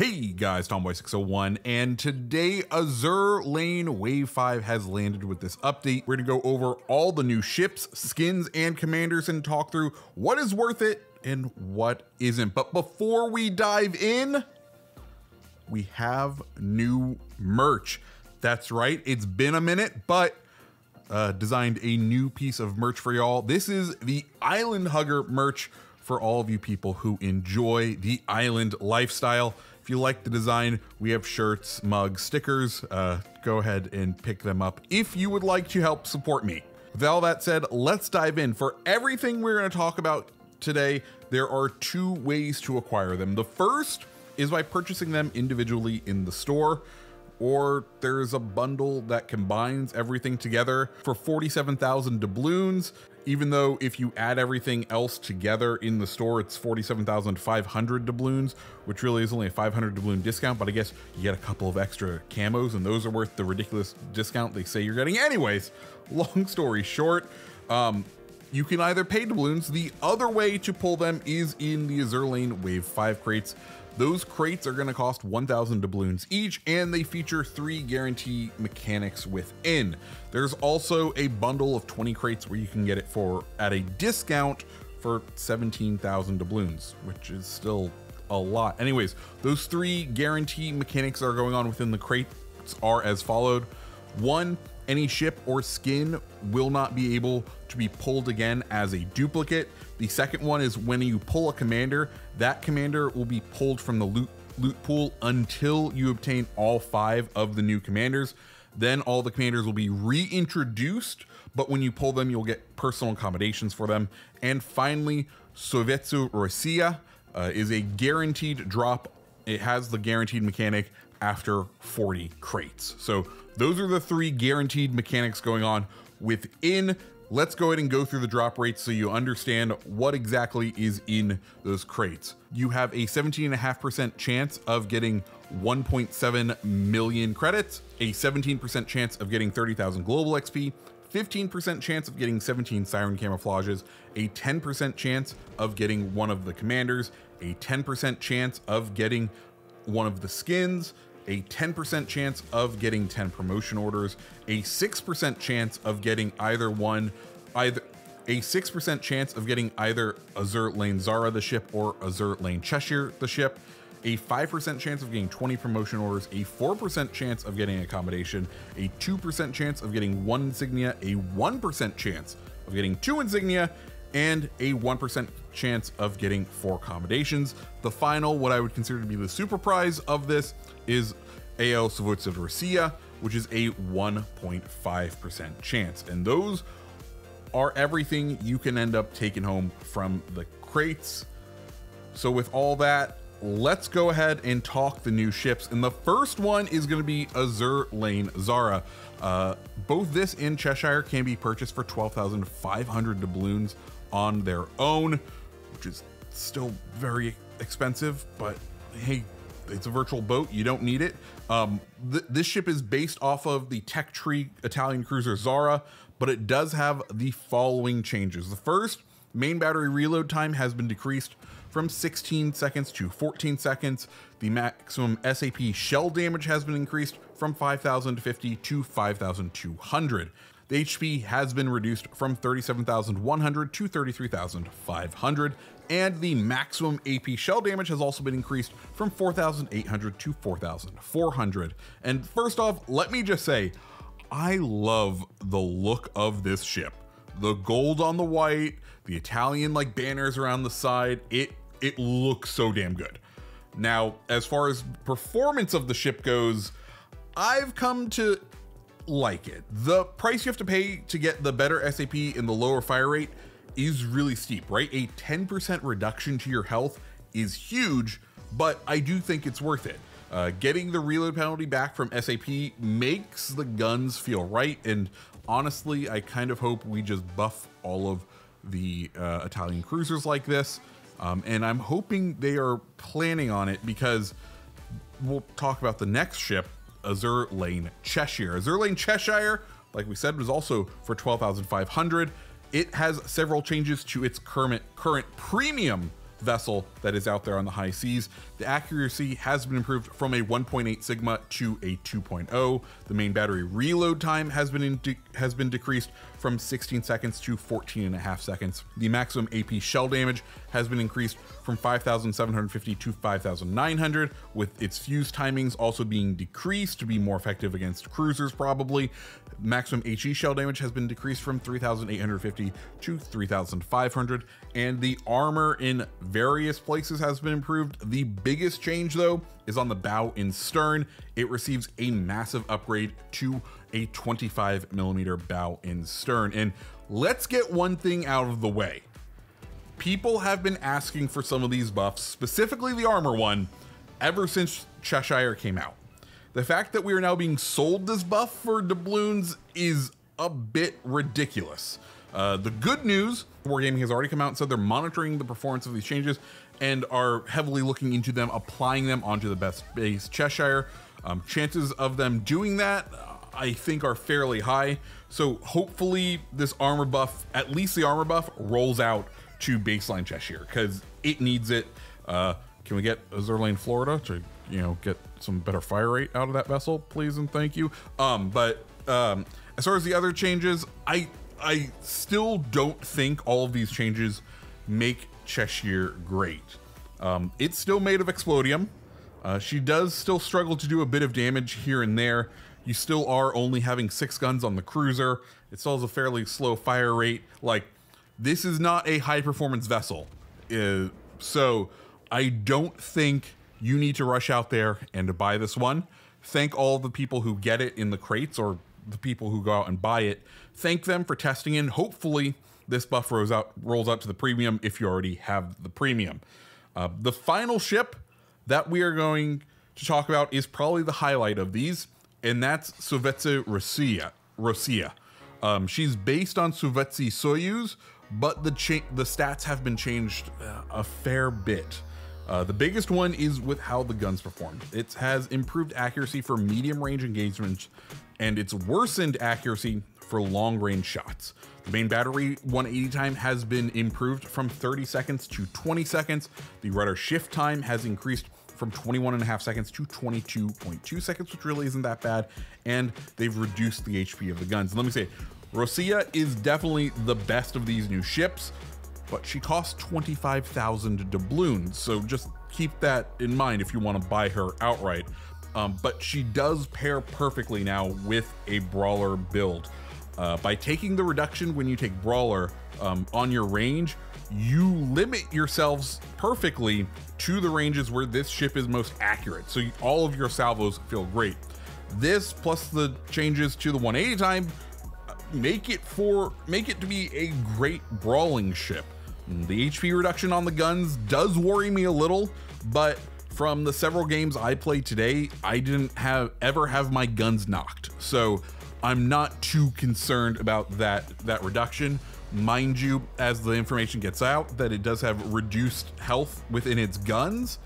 Hey guys, Tomboy601, and today Azure Lane Wave 5 has landed with this update. We're gonna go over all the new ships, skins, and commanders and talk through what is worth it and what isn't. But before we dive in, we have new merch. That's right, it's been a minute, but designed a new piece of merch for y'all. This is the Island Hugger merch for all of you people who enjoy the island lifestyle. If you like the design, we have shirts, mugs, stickers. Go ahead and pick them up if you would like to help support me. With all that said, let's dive in. For everything we're going to talk about today, there are two ways to acquire them. The first is by purchasing them individually in the store, or there's a bundle that combines everything together for 47,000 doubloons. Even though if you add everything else together in the store, it's 47,500 doubloons, which really is only a 500 doubloon discount, but I guess you get a couple of extra camos and those are worth the ridiculous discount they say you're getting. Anyways, long story short, you can either pay doubloons. The other way to pull them is in the Azure Lane Wave 5 crates. Those crates are going to cost 1,000 doubloons each, and they feature 3 guarantee mechanics within. There's also a bundle of 20 crates where you can get it at a discount for 17,000 doubloons, which is still a lot. Anyways, those 3 guarantee mechanics that are going on within the crates are as followed. 1, any ship or skin will not be able to be pulled again as a duplicate. The second one is when you pull a commander, that commander will be pulled from the loot pool until you obtain all 5 of the new commanders. Then all the commanders will be reintroduced, but when you pull them, you'll get personal accommodations for them. And finally, Rossiya is a guaranteed drop. It has the guaranteed mechanic after 40 crates. So those are the 3 guaranteed mechanics going on within. Let's go ahead and go through the drop rates so you understand what exactly is in those crates. You have a 17.5% chance of getting 1.7 million credits, a 17% chance of getting 30,000 global XP, 15% chance of getting 17 siren camouflages, a 10% chance of getting one of the commanders, a 10% chance of getting one of the skins, a 10% chance of getting 10 promotion orders, a 6% chance of getting a 6% chance of getting either Azure Lane Zara the ship or Azure Lane Cheshire the ship, a 5% chance of getting 20 promotion orders, a 4% chance of getting accommodation, a 2% chance of getting 1 insignia, a 1% chance of getting 2 insignia, and a 1% chance of getting 4 accommodations. The final, what I would consider to be the super prize of this, is AL Sovetskaya, which is a 1.5% chance. And those are everything you can end up taking home from the crates. So with all that, let's go ahead and talk the new ships. And the first one is going to be Azure Lane Zara. Both this and Cheshire can be purchased for 12,500 doubloons on their own, which is still very expensive, but hey, it's a virtual boat, you don't need it. This ship is based off of the tech tree Italian cruiser Zara, but it does have the following changes. The first, main battery reload time has been decreased from 16 seconds to 14 seconds. The maximum SAP shell damage has been increased from 5,050 to 5,200. The HP has been reduced from 37,100 to 33,500, and the maximum AP shell damage has also been increased from 4,800 to 4,400. And first off, let me just say, I love the look of this ship. The gold on the white, the Italian like banners around the side, it looks so damn good. Now, as far as performance of the ship goes, I've come to like it. The price you have to pay to get the better SAP and the lower fire rate is really steep, right? A 10% reduction to your health is huge, but I do think it's worth it. Getting the reload penalty back from SAP makes the guns feel right, and honestly, I kind of hope we just buff all of the Italian cruisers like this, and I'm hoping they are planning on it, because we'll talk about the next ship, Azure Lane Cheshire. Azure Lane Cheshire, like we said, was also for 12,500. It has several changes to its current premium vessel that is out there on the high seas. The accuracy has been improved from a 1.8 Sigma to a 2.0. The main battery reload time has been decreased from 16 seconds to 14.5 seconds. The maximum AP shell damage has been increased from 5,750 to 5,900, with its fuse timings also being decreased to be more effective against cruisers probably. Maximum HE shell damage has been decreased from 3,850 to 3,500, and the armor in various places has been improved. The biggest change though is on the bow and stern. It receives a massive upgrade to a 25mm bow and stern. And let's get one thing out of the way. People have been asking for some of these buffs, specifically the armor one, ever since Cheshire came out. The fact that we are now being sold this buff for doubloons is a bit ridiculous. The good news, Wargaming has already come out and said they're monitoring the performance of these changes and are heavily looking into them, applying them onto the best base Cheshire. Chances of them doing that, I think, are fairly high. So hopefully this armor buff, at least the armor buff, rolls out to baseline Cheshire, because it needs it. Can we get Azure, Florida to, get some better fire rate out of that vessel, please and thank you. But as far as the other changes, I still don't think all of these changes make Cheshire great. It's still made of explodium. She does still struggle to do a bit of damage here and there. You still are only having 6 guns on the cruiser. It still has a fairly slow fire rate. Like, this is not a high performance vessel. So I don't think you need to rush out there and to buy this one. Thank all the people who get it in the crates, or the people who go out and buy it. Thank them for testing in. Hopefully this buff rolls out to the premium if you already have the premium. The final ship that we are going to talk about is probably the highlight of these, and that's Sovetskaya Rossiya. She's based on Sovetskaya Soyuz, but the stats have been changed a fair bit. The biggest one is with how the guns perform. It has improved accuracy for medium range engagements, and it's worsened accuracy for long range shots. The main battery 180 time has been improved from 30 seconds to 20 seconds. The rudder shift time has increased from 21.5 seconds to 22.2 seconds, which really isn't that bad. And they've reduced the HP of the guns. And let me say, Rossiya is definitely the best of these new ships, but she costs 25,000 doubloons. So just keep that in mind if you want to buy her outright. But she does pair perfectly now with a brawler build. By taking the reduction when you take brawler on your range, you limit yourselves perfectly to the ranges where this ship is most accurate. So all of your salvos feel great. This plus the changes to the 180 time make it to be a great brawling ship. The HP reduction on the guns does worry me a little, but from the several games I played today, I didn't ever have my guns knocked. So I'm not too concerned about that reduction. Mind you, as the information gets out that it does have reduced health within its guns,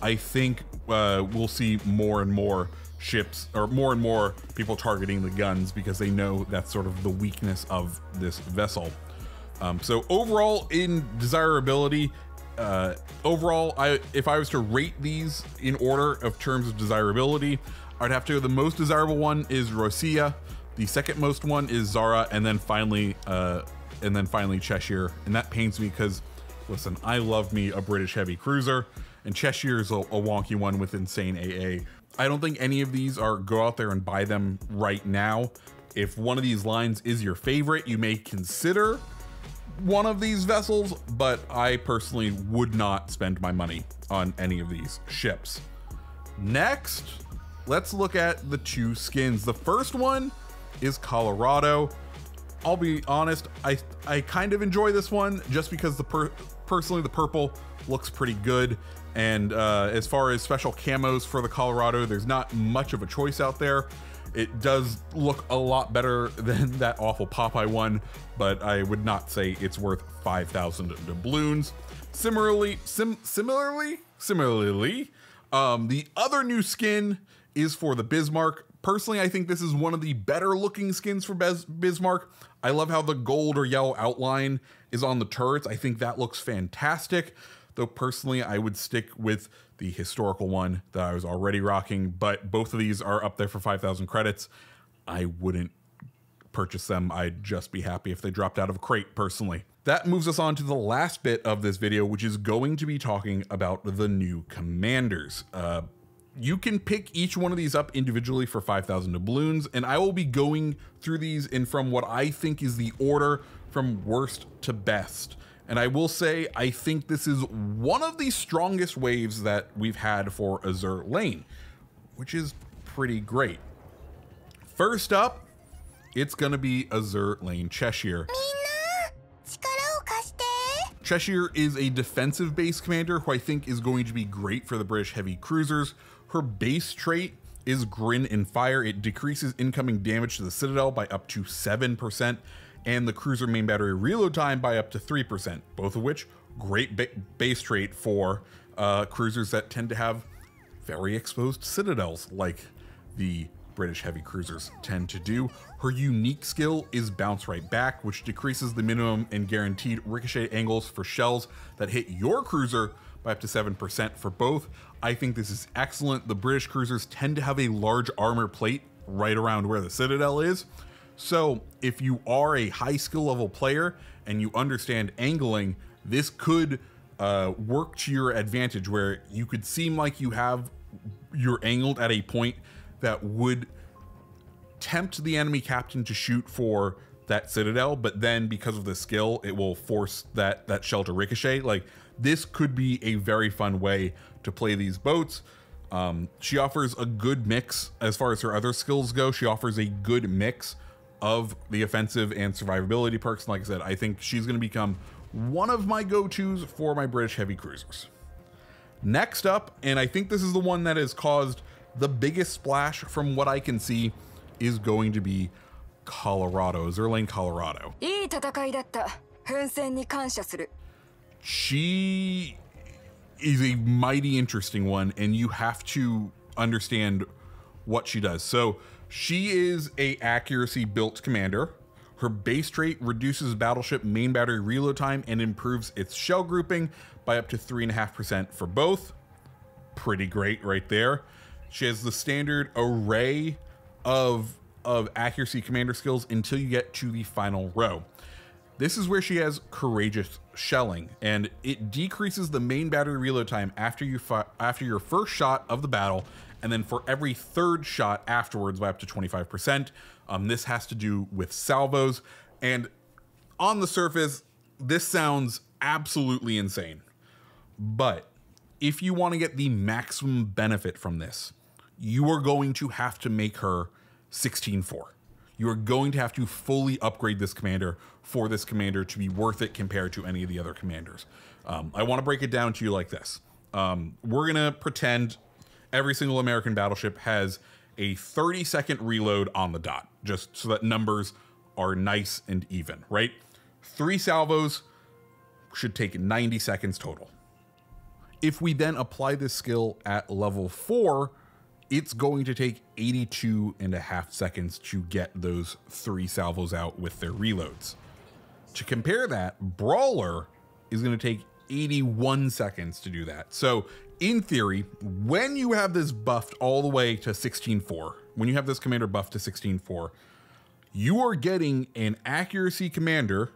I think we'll see more and more ships, or more and more people targeting the guns, because they know that's sort of the weakness of this vessel. So overall, in desirability, if I was to rate these in order of terms of desirability, I'd have to go, the most desirable one is Rossiya, the second most one is Zara, and then finally Cheshire. And that pains me because, listen, I love me a British heavy cruiser, and Cheshire is a wonky one with insane AA. I don't think any of these are go out there and buy them right now. If one of these lines is your favorite, you may consider one of these vessels, but I personally would not spend my money on any of these ships. Next, let's look at the 2 skins. The first one is Colorado. I'll be honest, I kind of enjoy this one just because personally the purple looks pretty good. And as far as special camos for the Colorado, there's not much of a choice out there. It does look a lot better than that awful Popeye one, but I would not say it's worth 5,000 doubloons. Similarly, the other new skin is for the Bismarck. Personally, I think this is one of the better looking skins for Bismarck. I love how the gold or yellow outline is on the turrets. I think that looks fantastic. though personally I would stick with the historical one that I was already rocking, but both of these are up there for 5,000 credits. I wouldn't purchase them. I'd just be happy if they dropped out of a crate personally. That moves us on to the last bit of this video, which is going to be talking about the new commanders. You can pick each one of these up individually for 5,000 doubloons, and I will be going through these in from what I think is the order from worst to best. And I will say, I think this is one of the strongest waves that we've had for Azure lane, which is pretty great. First up, it's gonna be Azure lane Cheshire. Cheshire is a defensive base commander who I think is going to be great for the British heavy cruisers. Her base trait is Grin and Fire. It decreases incoming damage to the Citadel by up to 7%, and the cruiser main battery reload time by up to 3%, both of which great base trait for cruisers that tend to have very exposed citadels like the British heavy cruisers tend to do. Her unique skill is Bounce Right Back, which decreases the minimum and guaranteed ricochet angles for shells that hit your cruiser by up to 7% for both. I think this is excellent. The British cruisers tend to have a large armor plate right around where the Citadel is. So if you are a high skill level player and you understand angling, this could work to your advantage, where you could seem like you're angled at a point that would tempt the enemy captain to shoot for that Citadel, but then because of the skill, it will force that shell to ricochet. Like, this could be a very fun way to play these boats. She offers a good mix as far as her other skills go. She offers a good mix of the offensive and survivability perks. And like I said, I think she's going to become one of my go-tos for my British heavy cruisers. Next up, and I think this is the one that has caused the biggest splash from what I can see, is going to be Colorado, Azure lane Colorado. She is a mighty interesting one, and you have to understand what she does. So she is a accuracy built commander. Her base trait reduces battleship main battery reload time and improves its shell grouping by up to 3.5% for both. Pretty great right there. She has the standard array of accuracy commander skills until you get to the final row. This is where she has courageous shelling, and it decreases the main battery reload time after your first shot of the battle, and then for every third shot afterwards by up to 25%. This has to do with salvos, and on the surface, this sounds absolutely insane. But if you want to get the maximum benefit from this, you are going to have to make her 16-4. You are going to have to fully upgrade this commander for this commander to be worth it compared to any of the other commanders. I want to break it down to you like this. We're going to pretend every single American battleship has a 30-second reload on the dot, just so that numbers are nice and even, right? 3 salvos should take 90 seconds total. If we then apply this skill at level 4, it's going to take 82.5 seconds to get those 3 salvos out with their reloads. To compare that, Brawler is going to take 81 seconds to do that. So in theory, when you have this buffed all the way to 16-4, when you have this commander buffed to 16-4, you are getting an accuracy commander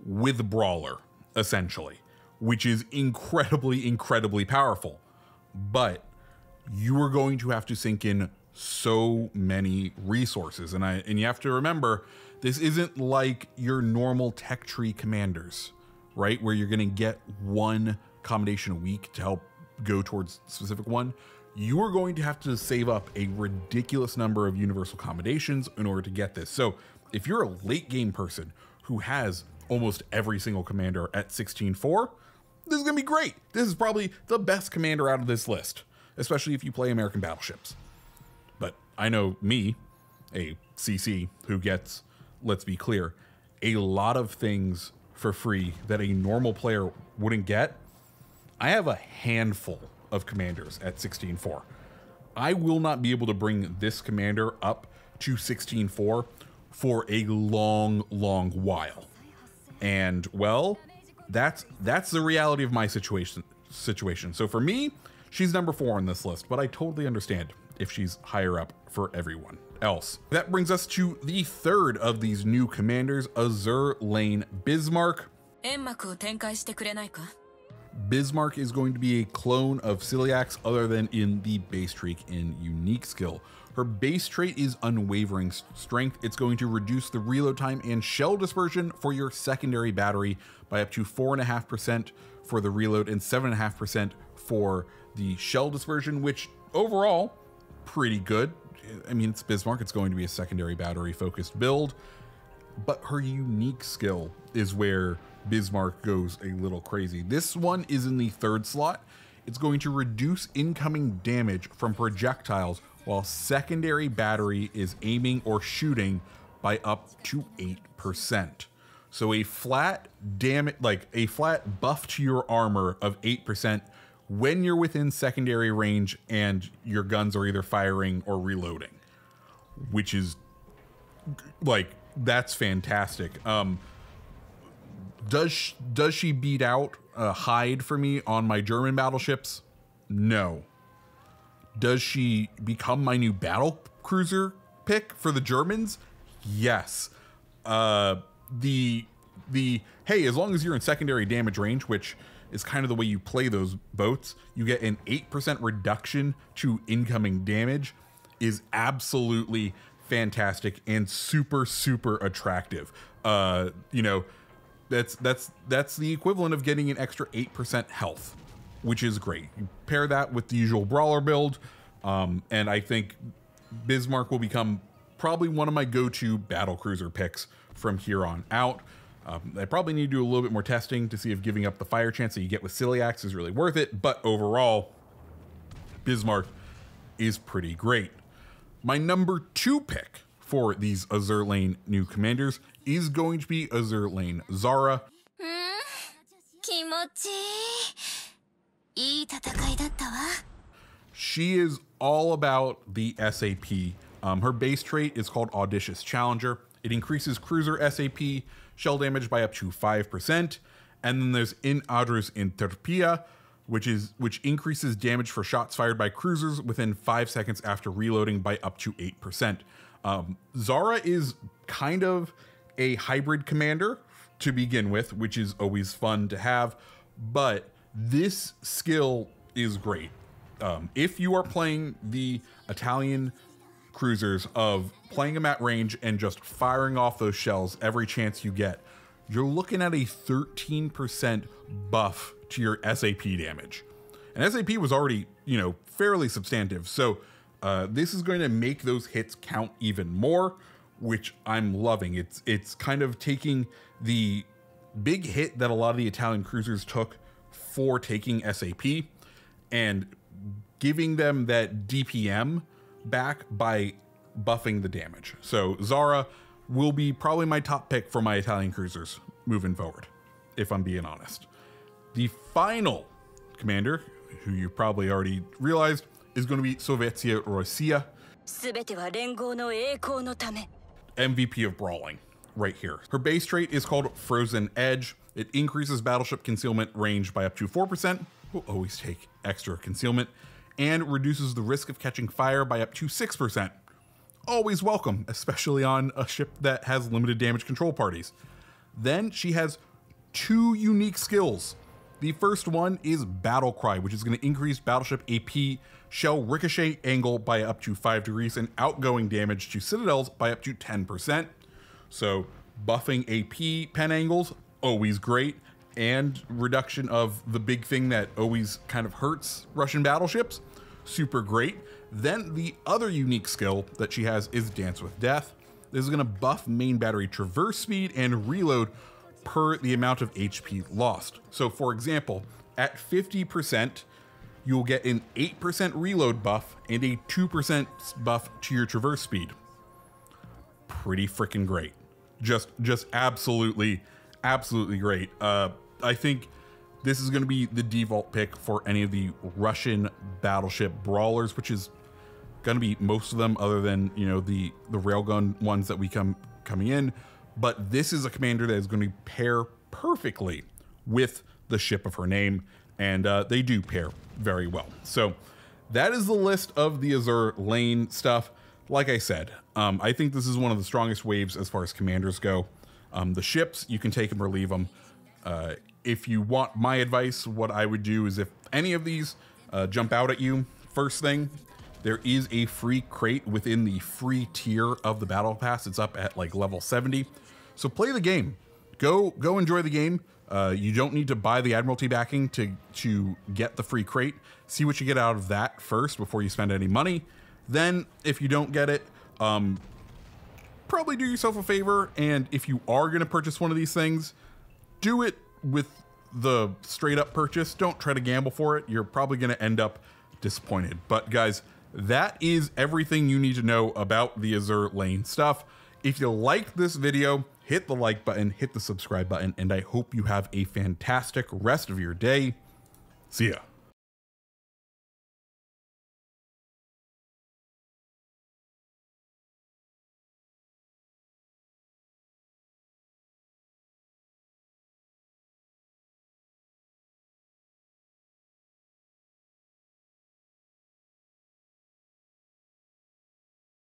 with Brawler, essentially, which is incredibly, incredibly powerful. But you are going to have to sink in so many resources. And you have to remember, this isn't like your normal tech tree commanders, right? Where you're going to get one combination a week to help go towards a specific one. You are going to have to save up a ridiculous number of universal combinations in order to get this. So if you're a late game person who has almost every single commander at 16-4, this is going to be great. This is probably the best commander out of this list, especially if you play American battleships. But I know me, a CC, who gets, let's be clear, a lot of things for free that a normal player wouldn't get. I have a handful of commanders at 16-4. I will not be able to bring this commander up to 16-4 for a long, long while. And, well, That's the reality of my situation. So for me, she's number 4 on this list, but I totally understand if she's higher up for everyone else. That brings us to the third of these new commanders, Azure Lane Bismarck. Bismarck is going to be a clone of Celiax other than in the base trait and unique skill. Her base trait is Unwavering Strength. It's going to reduce the reload time and shell dispersion for your secondary battery by up to 4.5% for the reload and 7.5% for the shell dispersion, which overall, pretty good. I mean, it's Bismarck, it's going to be a secondary battery focused build, but her unique skill is where Bismarck goes a little crazy. This one is in the 3rd slot. It's going to reduce incoming damage from projectiles while secondary battery is aiming or shooting by up to 8%. So a flat damage, like a flat buff to your armor of 8% when you're within secondary range and your guns are either firing or reloading, which is like, that's fantastic. Does she beat out Hyde for me on my German battleships? No. Does she become my new battle cruiser pick for the Germans? Yes. The hey, as long as you're in secondary damage range, which is kind of the way you play those boats, you get an 8% reduction to incoming damage, is absolutely fantastic and super, super attractive. You know, that's the equivalent of getting an extra 8% health, which is great. You pair that with the usual brawler build, and I think Bismarck will become probably one of my go-to battle cruiser picks from here on out. I probably need to do a little bit more testing to see if giving up the fire chance that you get with Celiax is really worth it, but overall, Bismarck is pretty great. My number 2 pick for these Azure Lane new commanders is going to be Azure Lane Zara. She is all about the SAP. Her base trait is called Audacious Challenger. It increases cruiser SAP shell damage by up to 5%. And then there's In Adrus Interpia, which increases damage for shots fired by cruisers within 5 seconds after reloading by up to 8%. Zara is kind of a hybrid commander to begin with, which is always fun to have, but this skill is great. If you are playing the Italian cruisers of playing them at range and just firing off those shells every chance you get, you're looking at a 13% buff to your SAP damage. And SAP was already, you know, fairly substantive. So this is going to make those hits count even more, which I'm loving. It's kind of taking the big hit that a lot of the Italian cruisers took for taking SAP and giving them that DPM back by buffing the damage. So Zara will be probably my top pick for my Italian cruisers moving forward, if I'm being honest. The final commander, who you probably already realized, is going to be Sovetskaya Rossiya, MVP of Brawling, right here. Her base trait is called Frozen Edge. It increases battleship concealment range by up to 4%. We'll always take extra concealment, and reduces the risk of catching fire by up to 6%. Always welcome, especially on a ship that has limited damage control parties. Then she has 2 unique skills. The first one is Battle Cry, which is going to increase battleship AP shell ricochet angle by up to 5 degrees and outgoing damage to citadels by up to 10%. So buffing AP pen angles, always great, and reduction of the big thing that always kind of hurts Russian battleships, super great. Then the other unique skill that she has is Dance with Death. This is going to buff main battery traverse speed and reload per the amount of HP lost. So for example, at 50%, you'll get an 8% reload buff and a 2% buff to your traverse speed. Pretty freaking great. Just absolutely great. I think this is going to be the default pick for any of the Russian battleship brawlers, which is going to be most of them other than, you know, the railgun ones that we coming in. But this is a commander that is going to pair perfectly with the ship of her name, and they do pair very well. So that is the list of the Azure lane stuff. Like I said, I think this is one of the strongest waves as far as commanders go. The ships, you can take them or leave them. If you want my advice, what I would do is if any of these jump out at you, first thing, there is a free crate within the free tier of the battle pass. It's up at like level 70. So play the game. Go enjoy the game. You don't need to buy the Admiralty backing to get the free crate. See what you get out of that first before you spend any money. Then, if you don't get it, probably do yourself a favor. And if you are going to purchase one of these things, do it with the straight up purchase. Don't try to gamble for it. You're probably going to end up disappointed. But guys, that is everything you need to know about the Azure lane stuff. If you liked this video, hit the like button, hit the subscribe button, and I hope you have a fantastic rest of your day. See ya.